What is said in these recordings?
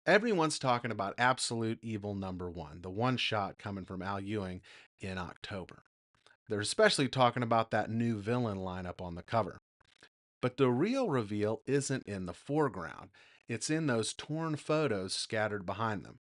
Everyone's talking about Absolute Evil number one, the one shot coming from Al Ewing in October. They're especially talking about that new villain lineup on the cover. But the real reveal isn't in the foreground, it's in those torn photos scattered behind them.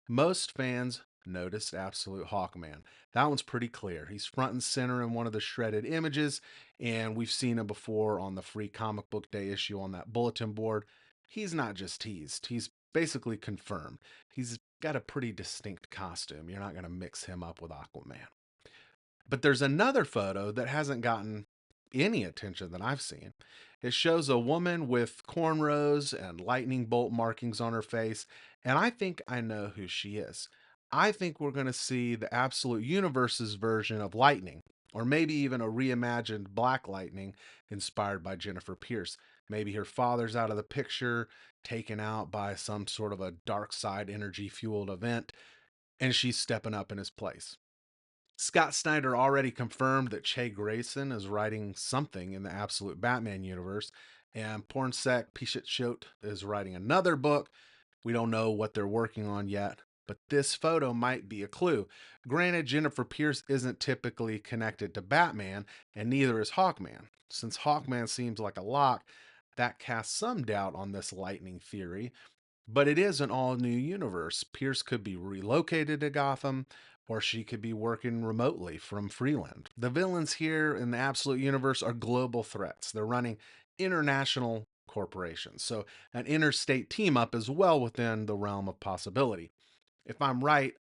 Most fans noticed Absolute Hawkman. That one's pretty clear. He's front and center in one of the shredded images, and we've seen him before on the free comic book day issue on that bulletin board. He's not just teased, he's basically confirmed. He's got a pretty distinct costume. You're not going to mix him up with Aquaman. But there's another photo that hasn't gotten any attention that I've seen. It shows a woman with cornrows and lightning bolt markings on her face, and I think I know who she is. I think we're going to see the Absolute Universe's version of Lightning, or maybe even a reimagined Black Lightning inspired by Jennifer Pierce. Maybe her father's out of the picture, taken out by some sort of a dark side energy fueled event, and she's stepping up in his place. Scott Snyder already confirmed that Che Grayson is writing something in the Absolute Batman universe, and Pornsek Pichetshote is writing another book. We don't know what they're working on yet, but this photo might be a clue. Granted, Jennifer Pierce isn't typically connected to Batman, and neither is Hawkman. Since Hawkman seems like a lock, that casts some doubt on this lightning theory, but it is an all new universe. Pierce could be relocated to Gotham, or she could be working remotely from Freeland. The villains here in the Absolute Universe are global threats. They're running international corporations. So an interstate team up is well within the realm of possibility. If I'm right,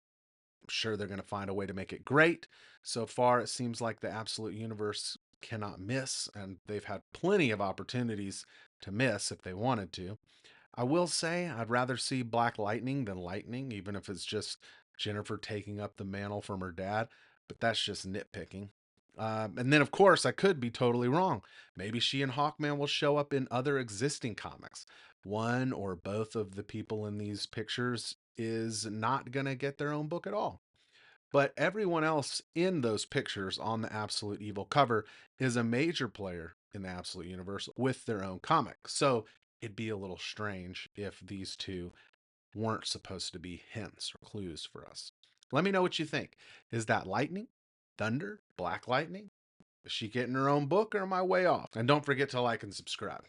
I'm sure they're going to find a way to make it great. So far, it seems like the Absolute Universe cannot miss, and they've had plenty of opportunities to miss if they wanted to. I will say I'd rather see Black Lightning than Lightning, even if it's just Jennifer taking up the mantle from her dad, but that's just nitpicking. And then, of course, I could be totally wrong. Maybe she and Hawkman will show up in other existing comics. One or both of the people in these pictures is not going to get their own book at all. But everyone else in those pictures on the Absolute Evil cover is a major player in the Absolute Universe with their own comic. So it'd be a little strange if these two weren't supposed to be hints or clues for us. Let me know what you think. Is that lightning? Thunder? Black lightning? Is she getting her own book or am I way off? And don't forget to like and subscribe.